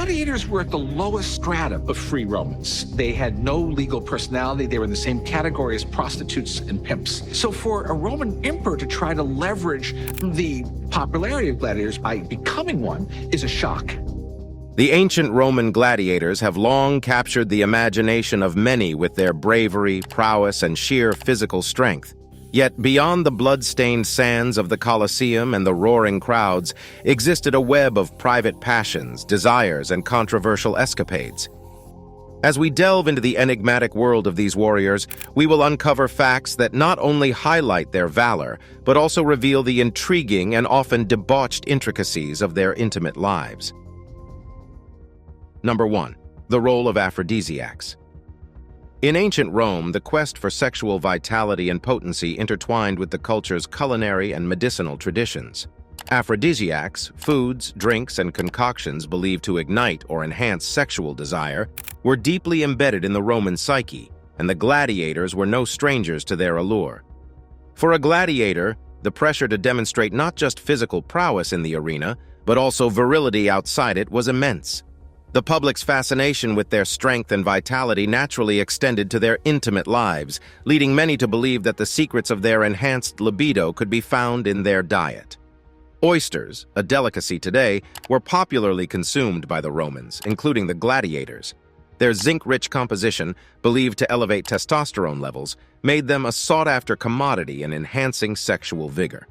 gladiators were at the lowest strata of free Romans. They had no legal personality. They were in the same category as prostitutes and pimps. So for a Roman emperor to try to leverage the popularity of gladiators by becoming one is a shock. The ancient Roman gladiators have long captured the imagination of many with their bravery, prowess, and sheer physical strength. Yet beyond the blood-stained sands of the Colosseum and the roaring crowds existed a web of private passions, desires, and controversial escapades. As we delve into the enigmatic world of these warriors, we will uncover facts that not only highlight their valor, but also reveal the intriguing and often debauched intricacies of their intimate lives. Number 1. The role of aphrodisiacs. In ancient Rome, the quest for sexual vitality and potency intertwined with the culture's culinary and medicinal traditions. Aphrodisiacs, foods, drinks, and concoctions believed to ignite or enhance sexual desire, were deeply embedded in the Roman psyche, and the gladiators were no strangers to their allure. For a gladiator, the pressure to demonstrate not just physical prowess in the arena, but also virility outside it was immense. The public's fascination with their strength and vitality naturally extended to their intimate lives, leading many to believe that the secrets of their enhanced libido could be found in their diet. Oysters, a delicacy today, were popularly consumed by the Romans, including the gladiators. Their zinc-rich composition, believed to elevate testosterone levels, made them a sought-after commodity in enhancing sexual vigor.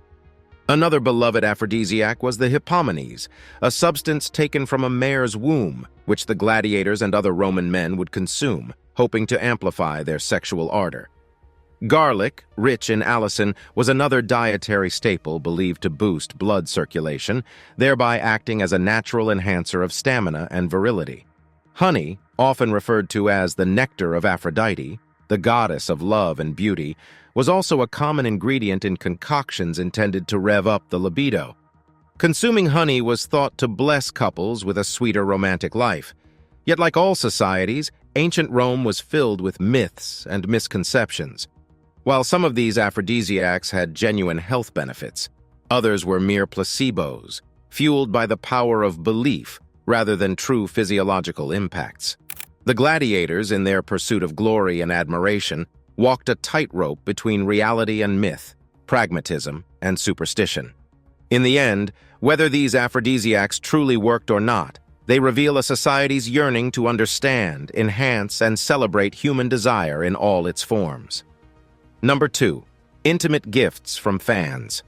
Another beloved aphrodisiac was the hippomenes, a substance taken from a mare's womb, which the gladiators and other Roman men would consume, hoping to amplify their sexual ardor. Garlic, rich in allicin, was another dietary staple believed to boost blood circulation, thereby acting as a natural enhancer of stamina and virility. Honey, often referred to as the nectar of Aphrodite, the goddess of love and beauty, was also a common ingredient in concoctions intended to rev up the libido. Consuming honey was thought to bless couples with a sweeter romantic life. Yet like all societies, ancient Rome was filled with myths and misconceptions. While some of these aphrodisiacs had genuine health benefits, others were mere placebos, fueled by the power of belief rather than true physiological impacts. The gladiators, in their pursuit of glory and admiration, walked a tightrope between reality and myth, pragmatism and superstition. In the end, whether these aphrodisiacs truly worked or not, they reveal a society's yearning to understand, enhance, and celebrate human desire in all its forms. Number 2. Intimate gifts from fans.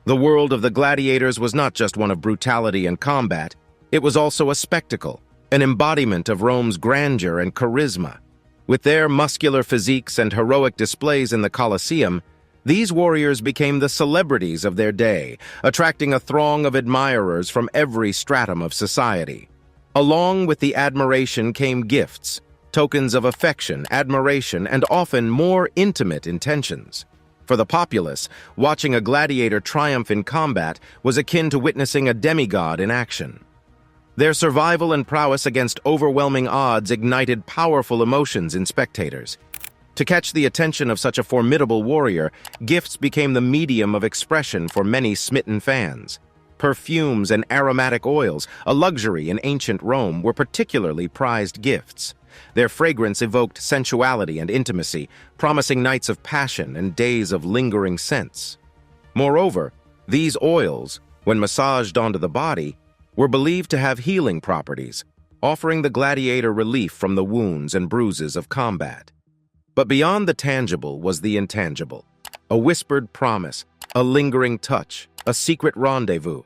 The world of the gladiators was not just one of brutality and combat, it was also a spectacle, an embodiment of Rome's grandeur and charisma. With their muscular physiques and heroic displays in the Colosseum, these warriors became the celebrities of their day, attracting a throng of admirers from every stratum of society. Along with the admiration came gifts, tokens of affection, admiration, and often more intimate intentions. For the populace, watching a gladiator triumph in combat was akin to witnessing a demigod in action. Their survival and prowess against overwhelming odds ignited powerful emotions in spectators. To catch the attention of such a formidable warrior, gifts became the medium of expression for many smitten fans. Perfumes and aromatic oils, a luxury in ancient Rome, were particularly prized gifts. Their fragrance evoked sensuality and intimacy, promising nights of passion and days of lingering scents. Moreover, these oils, when massaged onto the body, were believed to have healing properties, offering the gladiator relief from the wounds and bruises of combat. But beyond the tangible was the intangible, a whispered promise, a lingering touch, a secret rendezvous.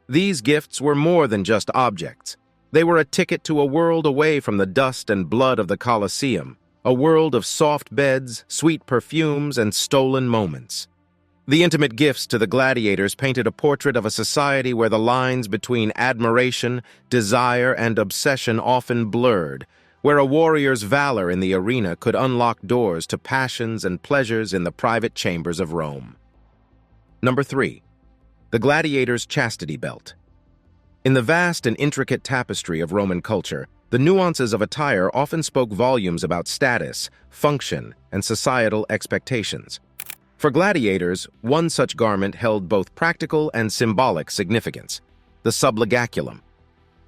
These gifts were more than just objects. They were a ticket to a world away from the dust and blood of the Colosseum, a world of soft beds, sweet perfumes, and stolen moments. The intimate gifts to the gladiators painted a portrait of a society where the lines between admiration, desire, and obsession often blurred, where a warrior's valor in the arena could unlock doors to passions and pleasures in the private chambers of Rome. Number 3. The gladiator's chastity belt. In the vast and intricate tapestry of Roman culture, the nuances of attire often spoke volumes about status, function, and societal expectations. For gladiators, one such garment held both practical and symbolic significance, the sublegaculum.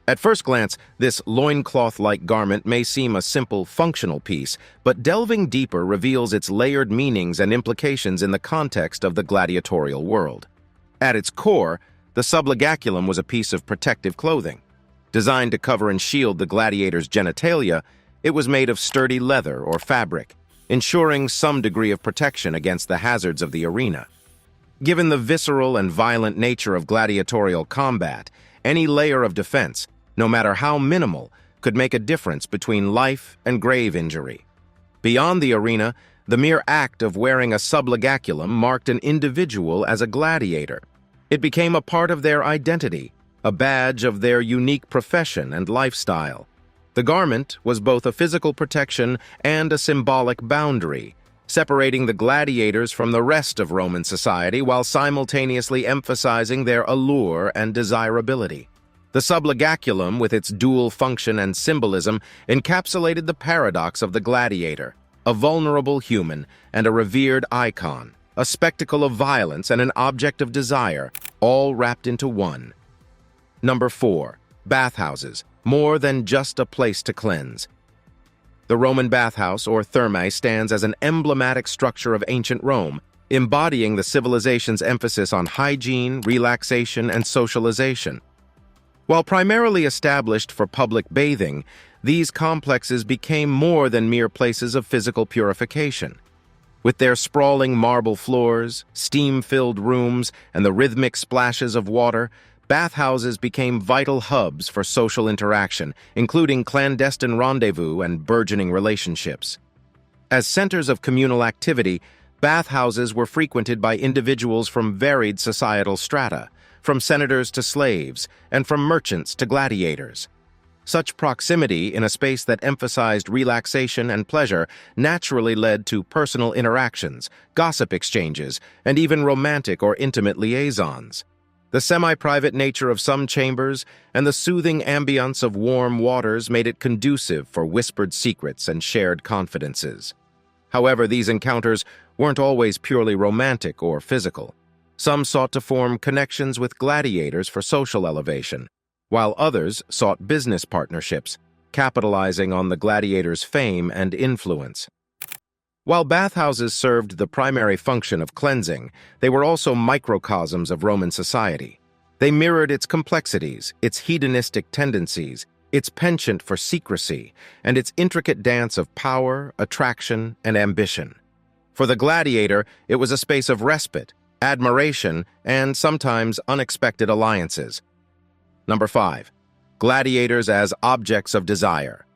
At first glance, this loincloth-like garment may seem a simple, functional piece, but delving deeper reveals its layered meanings and implications in the context of the gladiatorial world. At its core, the sublegaculum was a piece of protective clothing. Designed to cover and shield the gladiator's genitalia, it was made of sturdy leather or fabric, ensuring some degree of protection against the hazards of the arena. Given the visceral and violent nature of gladiatorial combat, any layer of defense, no matter how minimal, could make a difference between life and grave injury. Beyond the arena, the mere act of wearing a sublegaculum marked an individual as a gladiator. It became a part of their identity, a badge of their unique profession and lifestyle. The garment was both a physical protection and a symbolic boundary, separating the gladiators from the rest of Roman society while simultaneously emphasizing their allure and desirability. The sublegaculum, with its dual function and symbolism, encapsulated the paradox of the gladiator, a vulnerable human and a revered icon, a spectacle of violence and an object of desire, all wrapped into one. Number 4. Bathhouses, more than just a place to cleanse. The Roman bathhouse, or thermae, stands as an emblematic structure of ancient Rome, embodying the civilization's emphasis on hygiene, relaxation, and socialization. While primarily established for public bathing, these complexes became more than mere places of physical purification. With their sprawling marble floors, steam-filled rooms, and the rhythmic splashes of water, bathhouses became vital hubs for social interaction, including clandestine rendezvous and burgeoning relationships. As centers of communal activity, bathhouses were frequented by individuals from varied societal strata, from senators to slaves, and from merchants to gladiators. Such proximity in a space that emphasized relaxation and pleasure naturally led to personal interactions, gossip exchanges, and even romantic or intimate liaisons. The semi-private nature of some chambers and the soothing ambience of warm waters made it conducive for whispered secrets and shared confidences. However, these encounters weren't always purely romantic or physical. Some sought to form connections with gladiators for social elevation, while others sought business partnerships, capitalizing on the gladiators' fame and influence. While bathhouses served the primary function of cleansing, they were also microcosms of Roman society. They mirrored its complexities, its hedonistic tendencies, its penchant for secrecy, and its intricate dance of power, attraction, and ambition. For the gladiator, it was a space of respite, admiration, and sometimes unexpected alliances. Number 5. Gladiators as objects of desire.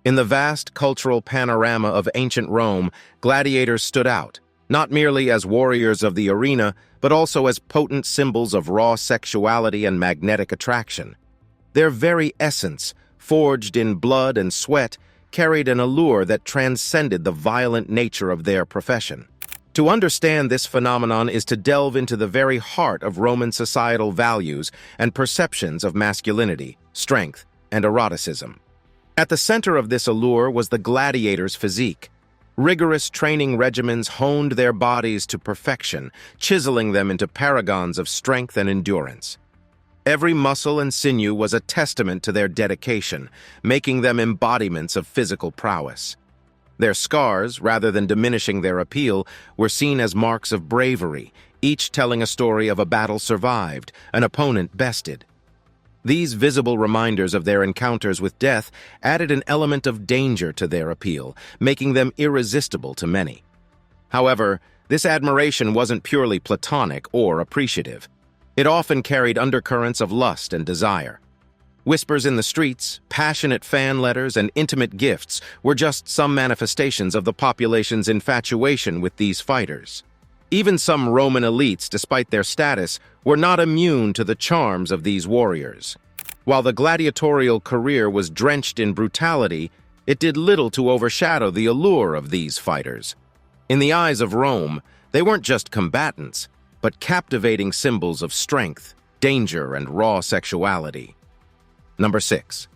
In the vast cultural panorama of ancient Rome, gladiators stood out, not merely as warriors of the arena, but also as potent symbols of raw sexuality and magnetic attraction. Their very essence, forged in blood and sweat, carried an allure that transcended the violent nature of their profession. To understand this phenomenon is to delve into the very heart of Roman societal values and perceptions of masculinity, strength, and eroticism. At the center of this allure was the gladiator's physique. Rigorous training regimens honed their bodies to perfection, chiseling them into paragons of strength and endurance. Every muscle and sinew was a testament to their dedication, making them embodiments of physical prowess. Their scars, rather than diminishing their appeal, were seen as marks of bravery, each telling a story of a battle survived, an opponent bested. These visible reminders of their encounters with death added an element of danger to their appeal, making them irresistible to many. However, this admiration wasn't purely platonic or appreciative. It often carried undercurrents of lust and desire. Whispers in the streets, passionate fan letters, and intimate gifts were just some manifestations of the population's infatuation with these fighters. Even some Roman elites, despite their status, were not immune to the charms of these warriors. While the gladiatorial career was drenched in brutality, it did little to overshadow the allure of these fighters. In the eyes of Rome, they weren't just combatants, but captivating symbols of strength, danger, and raw sexuality. Number 6.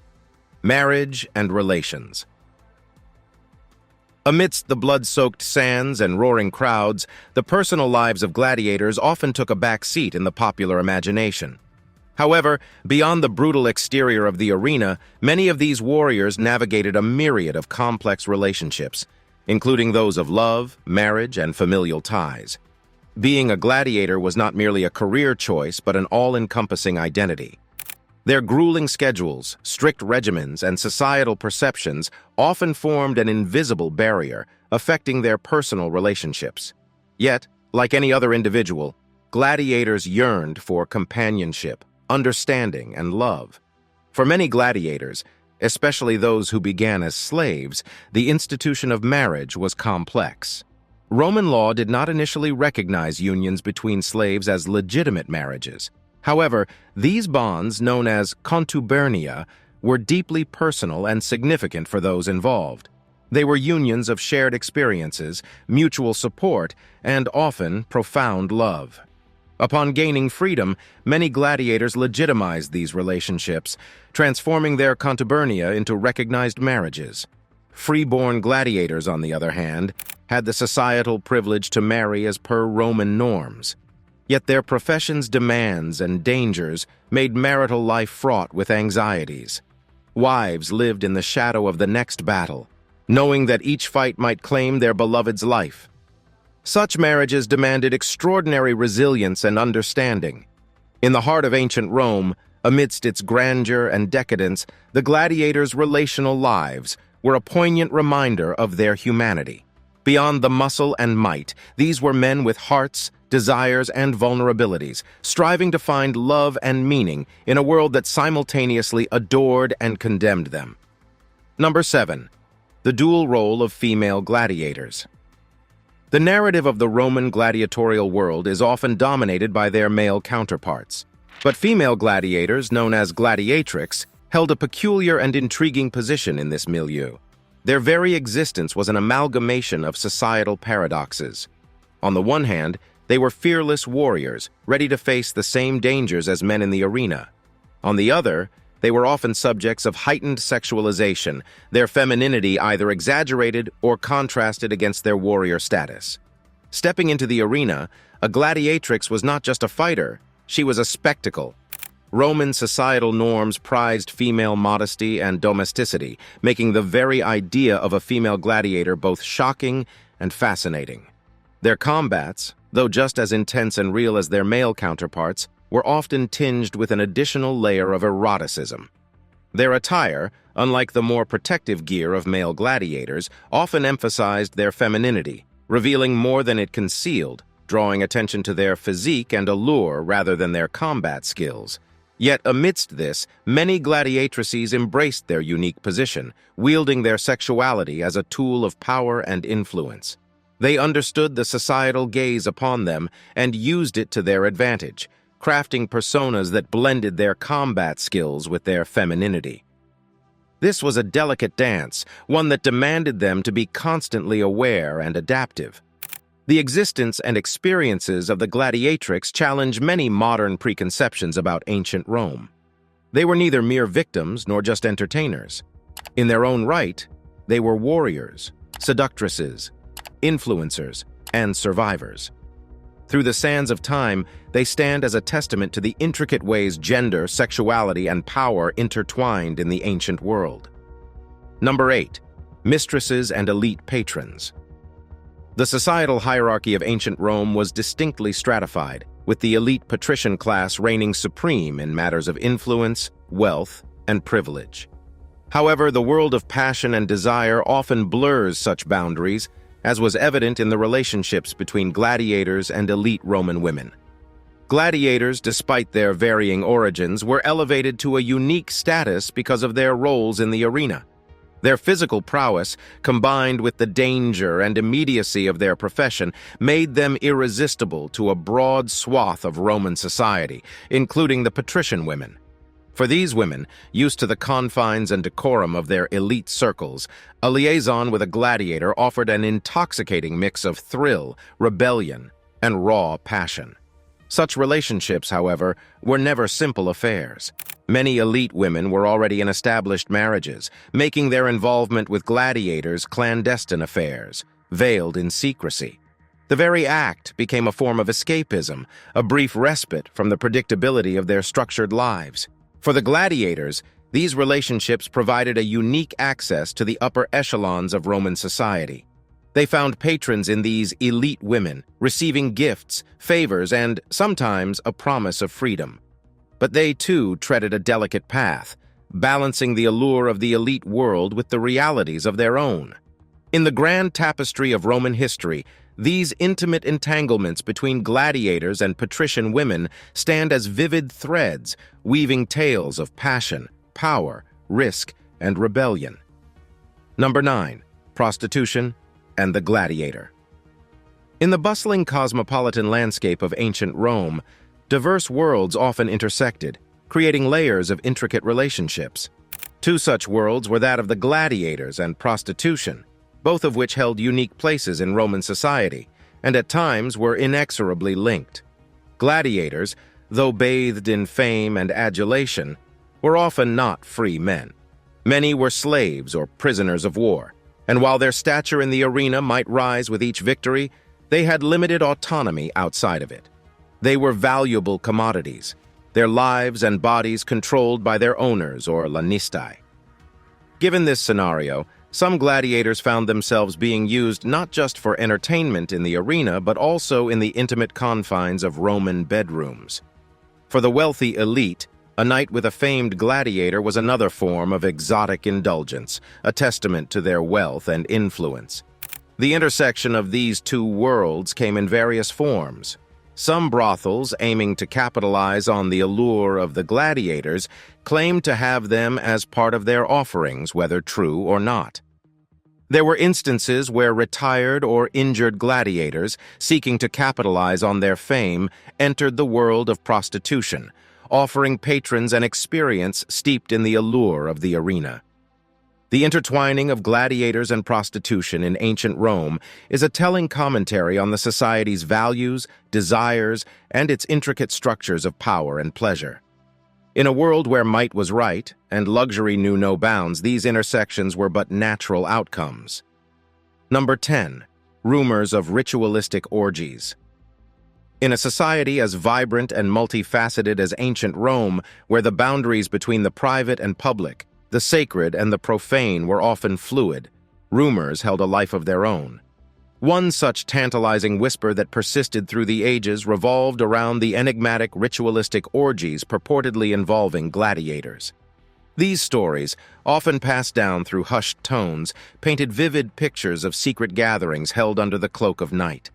Marriage and relations. Amidst the blood-soaked sands and roaring crowds, the personal lives of gladiators often took a back seat in the popular imagination. However, beyond the brutal exterior of the arena, many of these warriors navigated a myriad of complex relationships, including those of love, marriage, and familial ties. Being a gladiator was not merely a career choice, but an all-encompassing identity. Their grueling schedules, strict regimens, and societal perceptions often formed an invisible barrier, affecting their personal relationships. Yet, like any other individual, gladiators yearned for companionship, understanding, and love. For many gladiators, especially those who began as slaves, the institution of marriage was complex. Roman law did not initially recognize unions between slaves as legitimate marriages. However, these bonds, known as contubernia, were deeply personal and significant for those involved. They were unions of shared experiences, mutual support, and often profound love. Upon gaining freedom, many gladiators legitimized these relationships, transforming their contubernia into recognized marriages. Freeborn gladiators, on the other hand, had the societal privilege to marry as per Roman norms. Yet their profession's demands and dangers made marital life fraught with anxieties. Wives lived in the shadow of the next battle, knowing that each fight might claim their beloved's life. Such marriages demanded extraordinary resilience and understanding. In the heart of ancient Rome, amidst its grandeur and decadence, the gladiators' relational lives were a poignant reminder of their humanity. Beyond the muscle and might, these were men with hearts, desires, and vulnerabilities, striving to find love and meaning in a world that simultaneously adored and condemned them. Number 7. The dual role of female gladiators. The narrative of the Roman gladiatorial world is often dominated by their male counterparts. But female gladiators, known as gladiatrix, held a peculiar and intriguing position in this milieu. Their very existence was an amalgamation of societal paradoxes. On the one hand, they were fearless warriors, ready to face the same dangers as men in the arena. On the other, they were often subjects of heightened sexualization, their femininity either exaggerated or contrasted against their warrior status. Stepping into the arena, a gladiatrix was not just a fighter, she was a spectacle. Roman societal norms prized female modesty and domesticity, making the very idea of a female gladiator both shocking and fascinating. Their combats, though just as intense and real as their male counterparts, were often tinged with an additional layer of eroticism. Their attire, unlike the more protective gear of male gladiators, often emphasized their femininity, revealing more than it concealed, drawing attention to their physique and allure rather than their combat skills. Yet amidst this, many gladiatrices embraced their unique position, wielding their sexuality as a tool of power and influence. They understood the societal gaze upon them and used it to their advantage, crafting personas that blended their combat skills with their femininity. This was a delicate dance, one that demanded them to be constantly aware and adaptive. The existence and experiences of the gladiatrix challenge many modern preconceptions about ancient Rome. They were neither mere victims nor just entertainers. In their own right, they were warriors, seductresses, influencers, and survivors. Through the sands of time, they stand as a testament to the intricate ways gender, sexuality, and power intertwined in the ancient world. Number 8. Mistresses and elite patrons. The societal hierarchy of ancient Rome was distinctly stratified, with the elite patrician class reigning supreme in matters of influence, wealth, and privilege. However, the world of passion and desire often blurs such boundaries, as was evident in the relationships between gladiators and elite Roman women. Gladiators, despite their varying origins, were elevated to a unique status because of their roles in the arena. Their physical prowess, combined with the danger and immediacy of their profession, made them irresistible to a broad swath of Roman society, including the patrician women. For these women, used to the confines and decorum of their elite circles, a liaison with a gladiator offered an intoxicating mix of thrill, rebellion, and raw passion. Such relationships, however, were never simple affairs. Many elite women were already in established marriages, making their involvement with gladiators clandestine affairs, veiled in secrecy. The very act became a form of escapism, a brief respite from the predictability of their structured lives. For the gladiators, these relationships provided a unique access to the upper echelons of Roman society. They found patrons in these elite women, receiving gifts, favors, and sometimes a promise of freedom. But they too treaded a delicate path, balancing the allure of the elite world with the realities of their own. In the grand tapestry of Roman history, these intimate entanglements between gladiators and patrician women stand as vivid threads, weaving tales of passion, power, risk, and rebellion. Number 9. Prostitution and the gladiator. In the bustling cosmopolitan landscape of ancient Rome, diverse worlds often intersected, creating layers of intricate relationships. Two such worlds were that of the gladiators and prostitution, both of which held unique places in Roman society, and at times were inexorably linked. Gladiators, though bathed in fame and adulation, were often not free men. Many were slaves or prisoners of war, and while their stature in the arena might rise with each victory, they had limited autonomy outside of it. They were valuable commodities, their lives and bodies controlled by their owners or lanistae. Given this scenario, some gladiators found themselves being used not just for entertainment in the arena, but also in the intimate confines of Roman bedrooms. For the wealthy elite, a night with a famed gladiator was another form of exotic indulgence, a testament to their wealth and influence. The intersection of these two worlds came in various forms. Some brothels, aiming to capitalize on the allure of the gladiators, claimed to have them as part of their offerings, whether true or not. There were instances where retired or injured gladiators, seeking to capitalize on their fame, entered the world of prostitution, offering patrons an experience steeped in the allure of the arena. The intertwining of gladiators and prostitution in ancient Rome is a telling commentary on the society's values, desires, and its intricate structures of power and pleasure. In a world where might was right and luxury knew no bounds, these intersections were but natural outcomes. Number 10. Rumors of ritualistic orgies. In a society as vibrant and multifaceted as ancient Rome, where the boundaries between the private and public, the sacred and the profane were often fluid, rumors held a life of their own. One such tantalizing whisper that persisted through the ages revolved around the enigmatic ritualistic orgies purportedly involving gladiators. These stories, often passed down through hushed tones, painted vivid pictures of secret gatherings held under the cloak of night.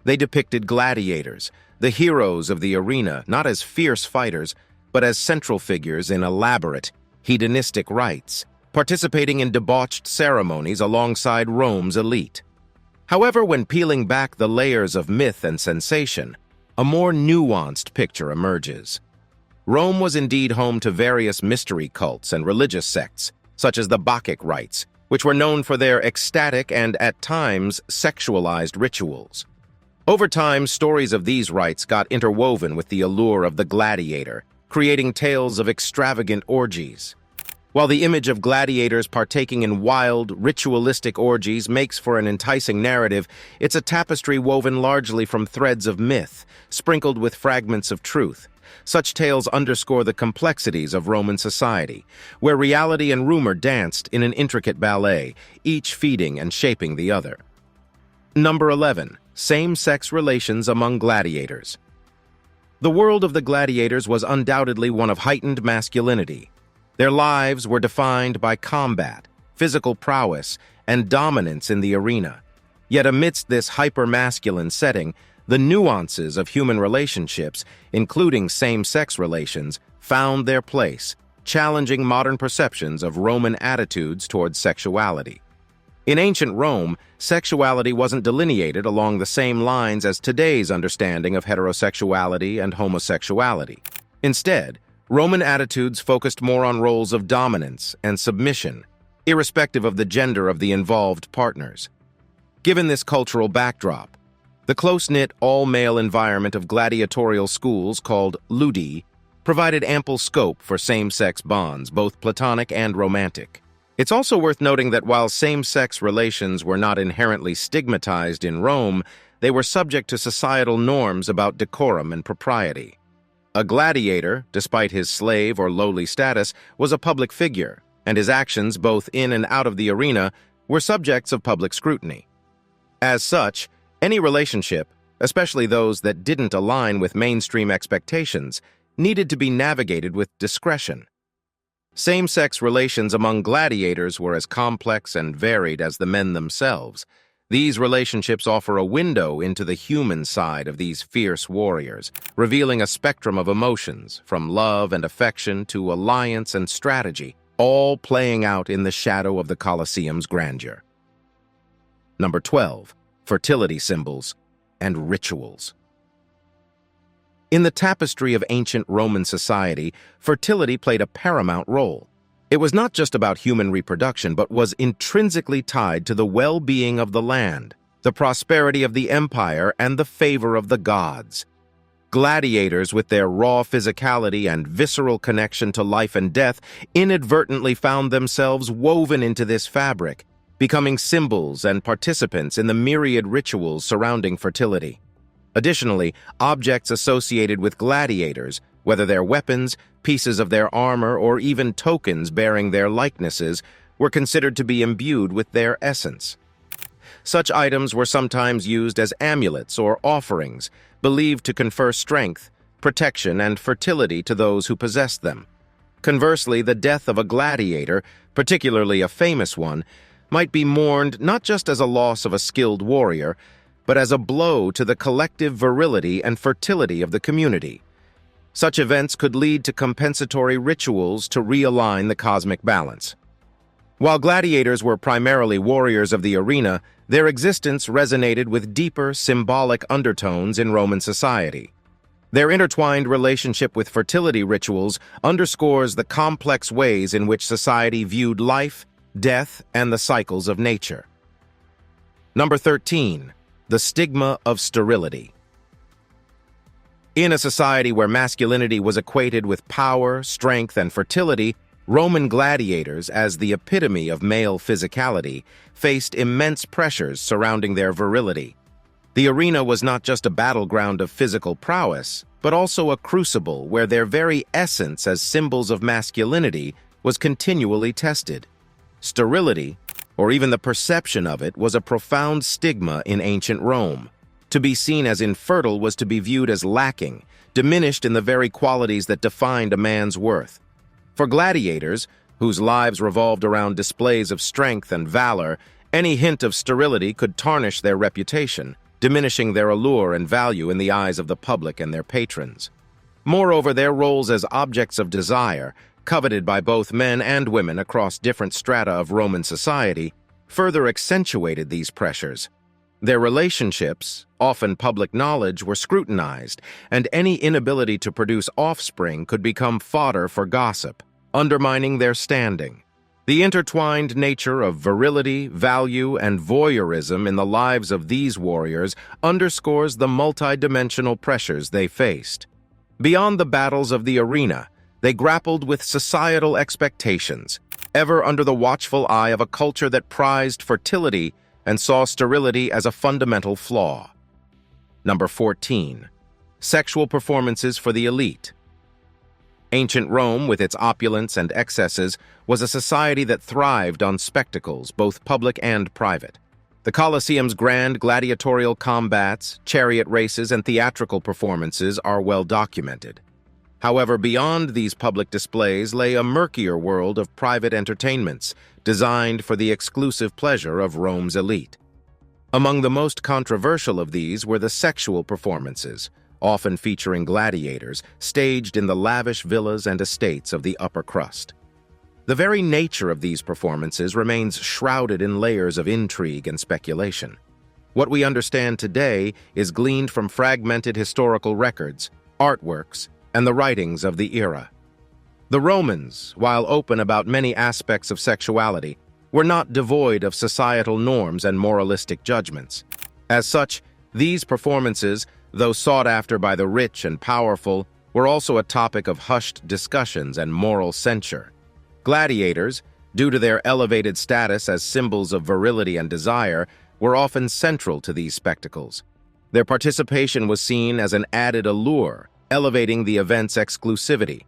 They depicted gladiators, the heroes of the arena, not as fierce fighters, but as central figures in elaborate, hedonistic rites, participating in debauched ceremonies alongside Rome's elite. However, when peeling back the layers of myth and sensation, a more nuanced picture emerges. Rome was indeed home to various mystery cults and religious sects, such as the Bacchic rites, which were known for their ecstatic and, at times, sexualized rituals. Over time, stories of these rites got interwoven with the allure of the gladiator, creating tales of extravagant orgies. While the image of gladiators partaking in wild, ritualistic orgies makes for an enticing narrative, it's a tapestry woven largely from threads of myth, sprinkled with fragments of truth. Such tales underscore the complexities of Roman society, where reality and rumor danced in an intricate ballet, each feeding and shaping the other. Number 11. Same-sex relations among gladiators. The world of the gladiators was undoubtedly one of heightened masculinity. Their lives were defined by combat, physical prowess, and dominance in the arena. Yet amidst this hyper-masculine setting, the nuances of human relationships, including same-sex relations, found their place, challenging modern perceptions of Roman attitudes towards sexuality. In ancient Rome, sexuality wasn't delineated along the same lines as today's understanding of heterosexuality and homosexuality. Instead, Roman attitudes focused more on roles of dominance and submission, irrespective of the gender of the involved partners. Given this cultural backdrop, the close-knit, all-male environment of gladiatorial schools called ludi provided ample scope for same-sex bonds, both platonic and romantic. It's also worth noting that while same-sex relations were not inherently stigmatized in Rome, they were subject to societal norms about decorum and propriety. A gladiator, despite his slave or lowly status, was a public figure, and his actions, both in and out of the arena, were subjects of public scrutiny. As such, any relationship, especially those that didn't align with mainstream expectations, needed to be navigated with discretion. Same-sex relations among gladiators were as complex and varied as the men themselves. These relationships offer a window into the human side of these fierce warriors, revealing a spectrum of emotions, from love and affection to alliance and strategy, all playing out in the shadow of the Colosseum's grandeur. Number 12. Fertility symbols and rituals. In the tapestry of ancient Roman society, fertility played a paramount role. It was not just about human reproduction, but was intrinsically tied to the well-being of the land, the prosperity of the empire, and the favor of the gods. Gladiators, with their raw physicality and visceral connection to life and death, inadvertently found themselves woven into this fabric, becoming symbols and participants in the myriad rituals surrounding fertility. Additionally, objects associated with gladiators, whether they're weapons, pieces of their armor, or even tokens bearing their likenesses, were considered to be imbued with their essence. Such items were sometimes used as amulets or offerings, believed to confer strength, protection, and fertility to those who possessed them. Conversely, the death of a gladiator, particularly a famous one, might be mourned not just as a loss of a skilled warrior, but as a blow to the collective virility and fertility of the community. Such events could lead to compensatory rituals to realign the cosmic balance. While gladiators were primarily warriors of the arena, their existence resonated with deeper symbolic undertones in Roman society. Their intertwined relationship with fertility rituals underscores the complex ways in which society viewed life, death, and the cycles of nature. Number 13. The stigma of sterility. In a society where masculinity was equated with power, strength, and fertility, Roman gladiators, as the epitome of male physicality, faced immense pressures surrounding their virility. The arena was not just a battleground of physical prowess, but also a crucible where their very essence as symbols of masculinity was continually tested. Sterility, or even the perception of it, was a profound stigma in ancient Rome. To be seen as infertile was to be viewed as lacking, diminished in the very qualities that defined a man's worth. For gladiators, whose lives revolved around displays of strength and valor, any hint of sterility could tarnish their reputation, diminishing their allure and value in the eyes of the public and their patrons. Moreover, their roles as objects of desire, coveted by both men and women across different strata of Roman society, further accentuated these pressures. Their relationships, often public knowledge, were scrutinized, and any inability to produce offspring could become fodder for gossip, undermining their standing. The intertwined nature of virility, value, and voyeurism in the lives of these warriors underscores the multidimensional pressures they faced. Beyond the battles of the arena, they grappled with societal expectations, ever under the watchful eye of a culture that prized fertility and saw sterility as a fundamental flaw. Number 14. Sexual performances for the elite. Ancient Rome, with its opulence and excesses, was a society that thrived on spectacles, both public and private. The Colosseum's grand gladiatorial combats, chariot races, and theatrical performances are well documented. However, beyond these public displays lay a murkier world of private entertainments, designed for the exclusive pleasure of Rome's elite. Among the most controversial of these were the sexual performances, often featuring gladiators, staged in the lavish villas and estates of the upper crust. The very nature of these performances remains shrouded in layers of intrigue and speculation. What we understand today is gleaned from fragmented historical records, artworks, and the writings of the era. The Romans, while open about many aspects of sexuality, were not devoid of societal norms and moralistic judgments. As such, these performances, though sought after by the rich and powerful, were also a topic of hushed discussions and moral censure. Gladiators, due to their elevated status as symbols of virility and desire, were often central to these spectacles. Their participation was seen as an added allure, elevating the event's exclusivity.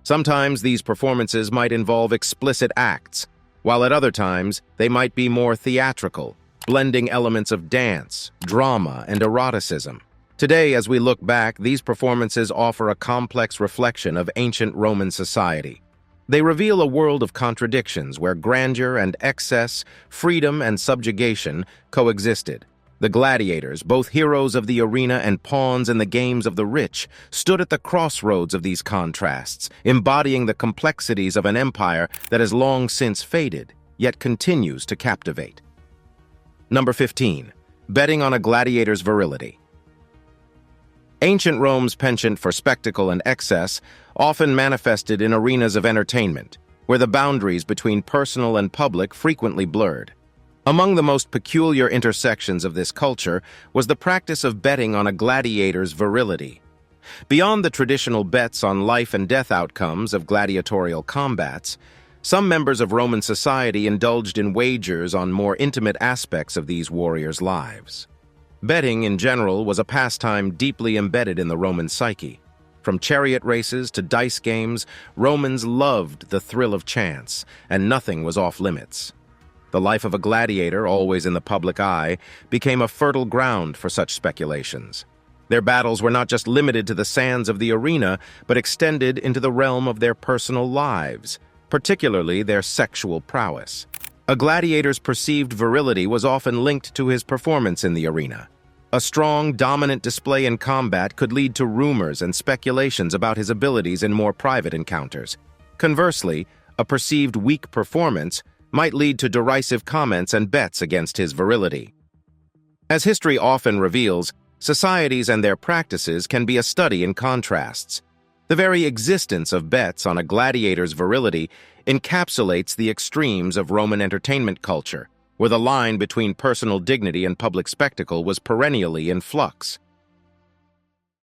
Sometimes these performances might involve explicit acts, while at other times they might be more theatrical, blending elements of dance, drama, and eroticism. Today, as we look back, these performances offer a complex reflection of ancient Roman society. They reveal a world of contradictions where grandeur and excess, freedom and subjugation coexisted. The gladiators, both heroes of the arena and pawns in the games of the rich, stood at the crossroads of these contrasts, embodying the complexities of an empire that has long since faded, yet continues to captivate. Number 15. Betting on a gladiator's virility. Ancient Rome's penchant for spectacle and excess often manifested in arenas of entertainment, where the boundaries between personal and public frequently blurred. Among the most peculiar intersections of this culture was the practice of betting on a gladiator's virility. Beyond the traditional bets on life and death outcomes of gladiatorial combats, some members of Roman society indulged in wagers on more intimate aspects of these warriors' lives. Betting, in general, was a pastime deeply embedded in the Roman psyche. From chariot races to dice games, Romans loved the thrill of chance, and nothing was off-limits. The life of a gladiator, always in the public eye, became a fertile ground for such speculations. Their battles were not just limited to the sands of the arena, but extended into the realm of their personal lives, particularly their sexual prowess. A gladiator's perceived virility was often linked to his performance in the arena. A strong, dominant display in combat could lead to rumors and speculations about his abilities in more private encounters. Conversely, a perceived weak performance might lead to derisive comments and bets against his virility. As history often reveals, societies and their practices can be a study in contrasts. The very existence of bets on a gladiator's virility encapsulates the extremes of Roman entertainment culture, where the line between personal dignity and public spectacle was perennially in flux.